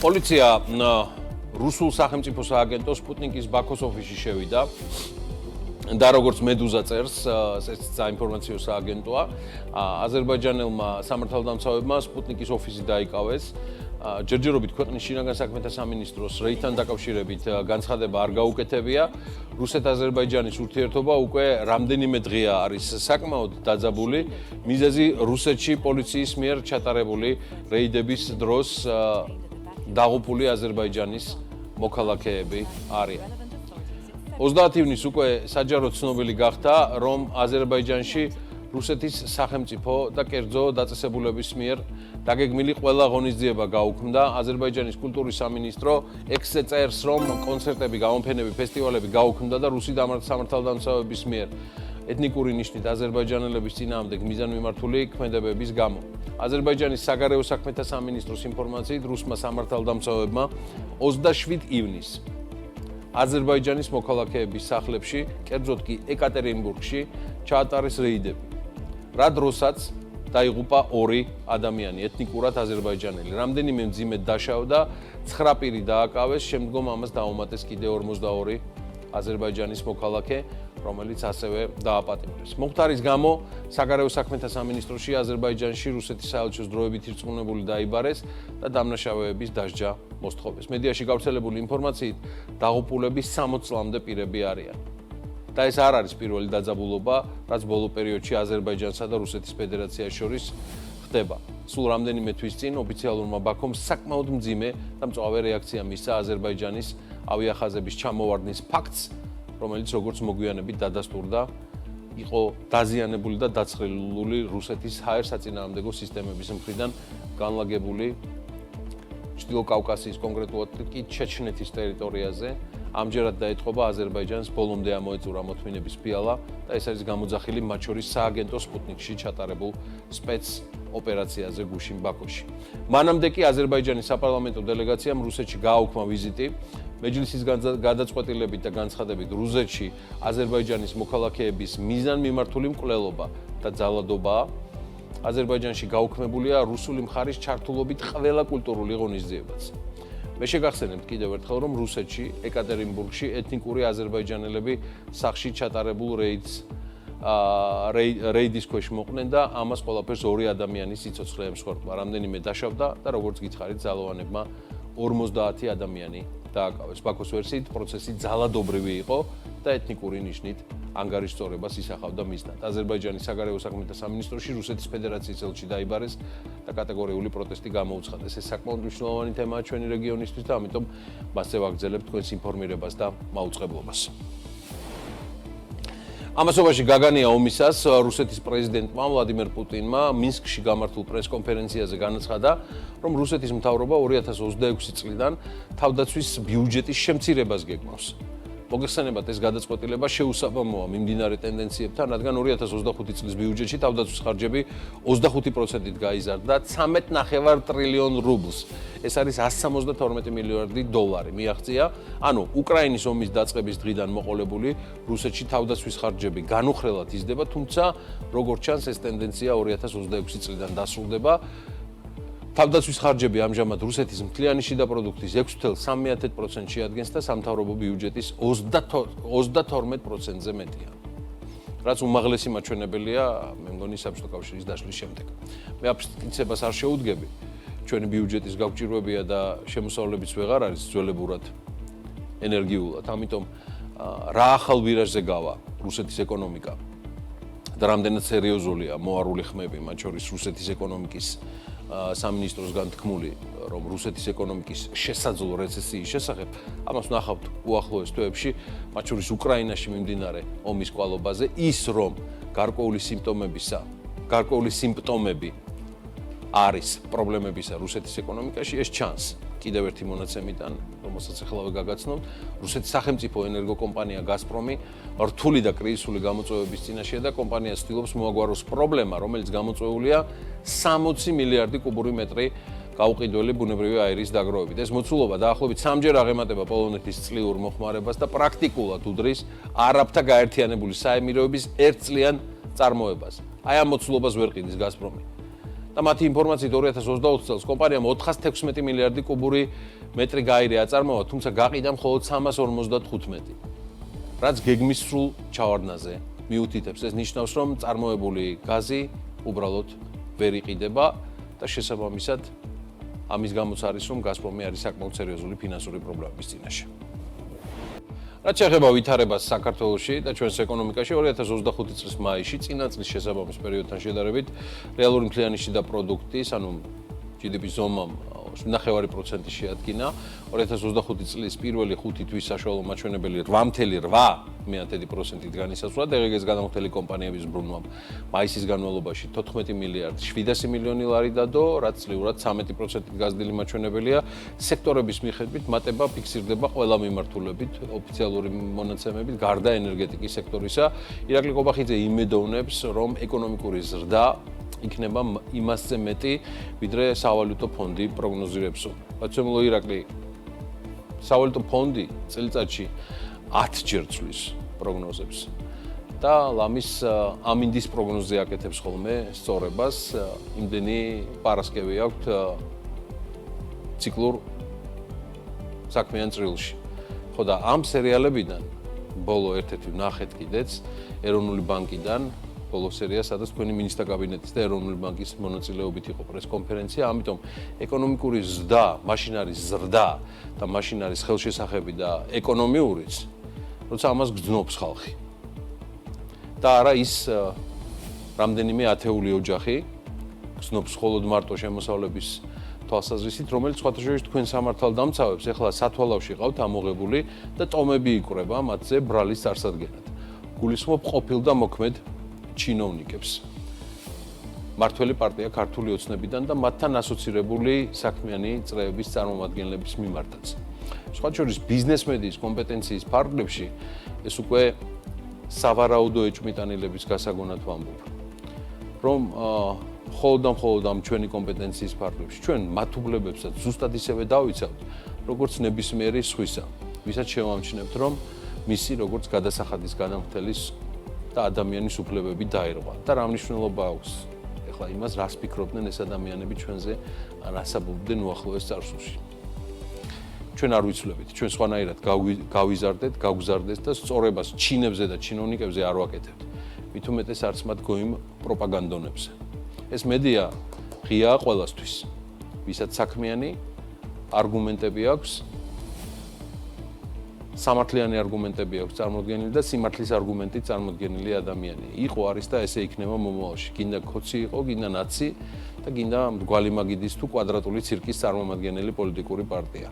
პოლიცია რუსულ სახელმწიფო სააგენტოს სპუტნიკის ბაქოს ოფისში შევიდა და როგორც მედუზა წერს, ეს საინფორმაციო სააგენტოა, აზერბაიჯანელმა სამართალდამცავებმა სპუტნიკის ოფისი დაიკავეს. ჯერჯერობით ქვეყნის შინაგან საქმეთა სამინისტროს რეიდთან დაკავშირებით განცხადება არ გაუკეთებია. რუსეთ-აზერბაიჯანის ურთიერთობა უკვე რამდენიმე დღეა არის საკმაოდ დაძაბული. მიზეზი რუსეთში პოლიციის მიერ ჩატარებული რეიდების დროს დაღუპული აზერბაიჯანის მოქალაქეები არიან. 30 ივნისს უკვე საჯაროდ ცნობილი გახდა, რომ აზერბაიჯანში რუსეთის სახელმწიფო და კერძო დაწესებულების მიერ დაგეგმილი ყველა ღონისძიება გაუქმდა. აზერბაიჯანის კულტურის სამინისტრო ექსზე წერს, რომ კონცერტები, გამოფენები, ფესტივალები გაუქმდა და რუსი სამართალდამცავების მიერ ეთნიკური ნიშნით აზერბაიჯანელების წინააღმდეგ მიზანმიმართული ქმედებების გამო. აზერბაიჯანის საგარეო საქმეთა სამინისტროს ინფორმაციით, რუსმა სამართალდამცავებმა 27 ივნისს აზერბაიჯანის მოქალაქეების სახლებში, კერძოდ კი ეკატერინბურგში ჩაატარეს რეიდები. რა დროსაც დაიღუპა 2 ადამიანი, ეთნიკურად აზერბაიჯანელი. რამდენიმე მძიმედ დაშავდა, 9 პირი დააკავეს, შემდგომ ამას დაუმატეს კიდევ 42 აზერბაიჯანის მოქალაქე, რომელიც ასევე დააპატიმრეს. მოხდარის გამო საგარეო საქმეთა სამინისტროში აზერბაიჯანში რუსეთის საელჩოს დროებით ირწმუნებული დაიბარეს და დამნაშავეების დასჯა მოსთხოვეს. მედიაში გავრცელებული ინფორმაციით, დაღუპულები 60 წლამდე პირები არიან. და ეს არ არის პირველი დაძაბულობა, რაც ბოლო პერიოდში აზერბაიჯანსა და რუსეთის ფედერაციას შორის ხდება. სულ რამდენიმე თვის წინ ოფიციალურმა ბაქომ საკმაოდ მძიმე და მწვავე რეაქცია მისცა აზერბაიჯანის ავიახაზების ჩამოვარდნის ფაქტს, რომელიც როგორც მოგვიანებით დადასტურდა, იყო დაზიანებული და დაცხრილული რუსეთის ჰაერ-საწინააღმდეგო სისტემების მხრიდან განლაგებული ჩრდილო კავკასიის, კონკრეტულად კი ჩეჩნეთის ტერიტორიაზე. ამჯერად დაეთხოვა აზერბაიჯანს ბოლომდე ამოეწურა მოთმინების ფიალა და ეს არის გამოძახილი მათ შორის სააგენტო სპუტნიკში ჩატარებულ სპეც ოპერაციაზე გუშინ ბაქოში. მანამდე კი აზერბაიჯანის საპარლამენტო დელეგაციამ რუსეთში გააუქმა ვიზიტი. მეჯლისის გადაწყვეტილებით და განცხადებით რუსეთში აზერბაიჯანის მოქალაქეების მიზანმიმართული მკვლელობა და ძალადობაა. აზერბაიჯანში გაუქმებულია რუსული მხარის ჩართულობით ყველა კულტურული ღონისძიებაც. მე შეგახსენებთ კიდევ ერთხელ, რომ რუსეთში, ეკატერინბურგში ეთნიკური აზერბაიჯანელები სახლში ჩატარებულ რეიდის ქვეშ მოყვნენ და ამას ყველაფერს 2 ადამიანის სიცოცხლე ემსხვერპლა. რამდენიმე დაშავდა და როგორც გითხარით, ძალოვანებმა 50 ადამიანი დააკავეს. ბაქოს ვერსიით პროცესი ძალადობრივი იყო და ეთნიკური ნიშნით ანგარიშწორებას ისახავდა მიზნად. აზერბაიჯანის საგარეო საქმეთა სამინისტროში რუსეთის ფედერაციის ელჩი დაიბარეს და კატეგორიული პროტესტი გამოუცხადეს. ეს საკმაოდ მნიშვნელოვანი თემაა ჩვენი რეგიონისთვის და ამიტომ მასზე ვაგრძელებთ თქვენს ინფორმირებას და მაუწყებლობას. ამასობაში გაგანია ომისას რუსეთის პრეზიდენტმა ვლადიმერ პუტინმა მინსკში გამართულ პრესკონფერენციაზე განაცხადა, რომ რუსეთის მთავრობა 2026 წლიდან თავდაცვის ბიუჯეტის შემცირებას გეგმავს. მოგეხსენებათ, ეს გადაწყვეტილება შეუსაბამოა მიმდინარე ტენდენციებთან, რადგან 2025 წლის ბიუჯეტში თავდაცვის ხარჯები 25%-ით გაიზარდა 13.5 ტრილიონ რუბლს. ეს არის 172 მილიარდი დოლარი მიაღწია. ანუ უკრაინის ომის დაწყების დღიდან მოყოლებული რუსეთში თავდაცვის ხარჯები განუხრელად იზრდება, თუმცა როგორც ჩანს, ეს ტენდენცია 2026 წლიდან დასრულდება. თავდაცვის ხარჯები ამჟამად რუსეთის მთლიანი შიდა პროდუქტის 6.3% შეადგენს და სამთავრობო ბიუჯეტის 32%-ზე მეტია. რაც უმაღლესი მაჩვენებელია, მე მგონი საბჭოთა კავშირის დაშლის შემდეგ. მე აფრთხილებას არ შეუდგები. ჩვენი ბიუჯეტის გავჭირვებია და შემოსავლებიც ვეღარ არის ძველებურად ენერგიულად. ამიტომ რა ახალ ვირაჟზე გავა რუსეთის ეკონომიკა და რამდენად სერიოზულია მოარული ხმები, მათ შორის რუსეთის ეკონომიკის სამინისტროს განთქმული, რომ რუსეთის ეკონომიკის შესაძლო რეცესიის შესახებ, ამას ვნახავთ უახლოეს თვეებში, მათ შორის უკრაინაში მიმდინარე ომის კვალობაზე, ის რომ გარკვეული სიმპტომები არის პრობლემებისა რუსეთის ეკონომიკაში, ეს ჩანს. კიდევ ერთი მონაცემიდან, რომელსაც ახლა გაგაცნობთ, რუსეთის სახელმწიფო ენერგოკომპანია გაზპრომი რთული და კრიზისული გამოწვევების წინაშეა და კომპანია ცდილობს მოაგვაროს პრობლემა, რომელიც გამოწვეულია 60 მილიარდი კუბური მეტრი გაუყიდველი ბუნებრივი აირის დაგროვებით. ეს მოცულობა დაახლოებით 3-ჯერ აღემატება პოლონეთის წლიურ მოხმარებას და პრაქტიკულად უდრის არაბთა გაერთიანებული საემიროების ერთწლიან წარმოებას. აი ამ მოცულობას ვერ ყიდის გაზპრომი. და მათი ინფორმაციით 2024 წელს კომპანიამ 416 მილიარდი კუბური მეტრი გაირი აწარმოა, თუმცა გაყიდა მხოლოდ 355. რაც გეგმის სრულ ჩავარდნაზე მიუთითებს. ეს ნიშნავს, რომ წარმოებული გაზი უბრალოდ ვერ იყიდება და შესაბამისად ამის გამოც არის, რომ გაზპრომი არის საკმაოდ სერიოზული ფინანსური პრობლემების წინაშე. რაც შეეხება ვითარებას საქართველოში და ჩვენს ეკონომიკაში 2025 წლის მაისში წინა წლის შესაბამის პერიოდთან შედარებით რეალური მთლიანი შიდა პროდუქტის, ანუ GDP-ის ზომამ 9% შეადგინა. 2025 წლის პირველი 5 თვის საშუალო მაჩვენებელი 8.8%-ით განისაზღვრა დღეს გადამხდელი კომპანიების ბრუნვამ. მაისის განმავლობაში 14 მილიარდი 700 მილიონი ლარი დადო, რაც წლიურად 13%-ით გაზრდილი მაჩვენებელია. სექტორების მიხედვით მატება ფიქსირდება ყველა მიმართულებით, ოფიციალური მონაცემებით, გარდა ენერგეტიკის სექტორისა. ირაკლი ყობახიძე იმედოვნებს, რომ ეკონომიკური ზრდა იქნება იმასზე მეტი, ვიდრე სავალუტო ფონდი პროგნოზირებს. რაცემულო ირაკლი, სავალუტო ფონდი წელიწადში 10 ჯერ ცვლის პროგნოზებს და ლამის ამინდის პროგნოზზე აკეთებს ხოლმე სწორებას, იმდენი პარასკევი აქვთ ციკლურ საქმიან წრილში. ხო და ამ სერიალებიდან ბოლო ერთ-ერთი ვნახეთ კიდეც ეროვნული ბანკიდან ბოლო სერია, სადაც თქვენი მინისტრთა კაბინეტის და ეროვნული ბანკის მონაწილეობით იყო პრესკონფერენცია, ამიტომ ეკონომიკური ზრდა, მაშინ არის ზრდა და მაშინ არის ხელშესახები და ეკონომიურიც, როცა ამას გძნობს ხალხი. და არა ის რამდენიმე ათეული ოჯახი გძნობს მხოლოდ მარტო შემოსავლების თვალსაზრისით, რომელიც სხვათა შორის თქვენ სამართალდამცავებს ეხლა სათვალავში ყავთ ამოღებული და ტომები იკვრება მათზე ბრალის წარსადგენად. გულისხმობ ყოფილ და მოქმედ ჩინოვნიკებს. მართველი პარტია ქართული ოცნებიდან და მათთან ასოცირებული საქმიანი წრეების წარმომადგენლების მიმართაც. სხვათა შორის ბიზნესმედიის კომპეტენციის ფარგლებში ეს უკვე სავარაუდო ეჭვმიტანილების გასაგონად ვამბობ. რომ მხოლოდ ამ ჩვენი კომპეტენციის ფარგლებში ჩვენ მათ უბლებებსაც ზუსტად ისევე დავიცავთ, როგორც ნებისმიერი სხვისა, ვისაც შევამჩნევთ, რომ მისი როგორც გადასახადის გადამხდელის და ადამიანის უფლებები დაერღვა და რა მნიშვნელობა აქვს ეხლა იმას, რას ფიქრობდნენ ეს ადამიანები ჩვენზე, რას აბობდნენ უახლოეს წარსულში. ჩვენ არ ვიცვლებით, ჩვენ სხვანაირად გავიზარდეთ, გავგზარდეთ და სწორებას ჩინებზე და ჩინოვნიკებზე არ ვაკეთებთ. მით უმეტეს არც მათ გოიმ პროპაგანდონებზე. ეს მედია ღიაა ყველასთვის, ვისაც საქმიანი არგუმენტები აქვს, სამართლიანი არგუმენტები აქვს წარმოდგენილი და სიმართლის არგუმენტი წარმოდგენილი ადამიანი. იყო, არის და ესე იქნება მომავალში. გინდა ქოცი იყო, გინდა ნაცი და გინდა მრგვალი მაგიდის თუ კვადრატული ცირკის წარმომადგენელი პოლიტიკური პარტია.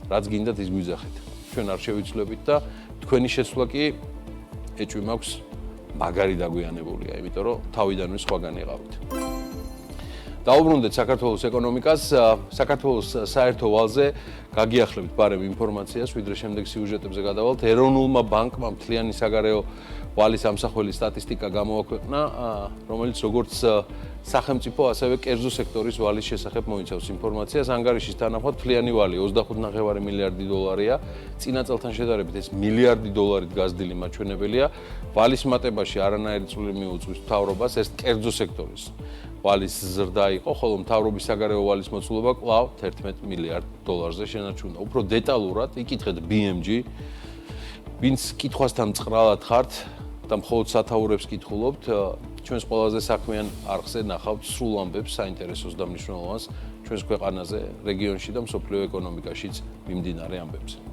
რაც გინდათ ის გვიძახეთ. ჩვენ არ შევიცვლებით და თქვენი შესვლა კი ეჭვი მაქვს მაგარი დაგვიანებულია, იმიტომ რომ თავიდანვე სხვაგან იყავით. დაუბრუნდეთ საქართველოს ეკონომიკას, საქართველოს საერთო ვალზე გაგიახლებთ ბარემ ინფორმაციას, ვიდრე შემდეგ სიუჟეტებზე გადავალთ. ეროვნულმა ბანკმა მთლიანი საგარეო ვალის ამსახველი სტატისტიკა გამოაქვეყნა, რომელიც როგორც სახელმწიფო, ასევე კერძო სექტორის ვალის შესახებ მოიცავს ინფორმაციას. ანგარიშის თანახმად მთლიანი ვალი 25.5 მილიარდი დოლარია, წინა წელთან შედარებით ეს მილიარდი დოლარით გაზრდილი მაჩვენებელია. ვალის მატებაში არანაირი წვლილი მიუძღვის მთავრობას, ეს კერძო სექტორის ვალის ზრდა იყო, ხოლო მთავრობის საგარეო ვალის მოცულობა კვლავ 11 მილიარდ დოლარზე შენარჩუნდა. უფრო დეტალურად იკითხეთ BMG, ვინც კითხვასთან მწყრალად ხართ და მხოლოდ სათაურებს კითხულობთ, ჩვენს ყველაზე საქმიან არხზე ნახავთ სრულ ამბებს, საინტერესოს და მნიშვნელოვანს ჩვენს ქვეყანაზე, რეგიონში და მსოფლიო ეკონომიკაშიც მიმდინარე ამბებზე.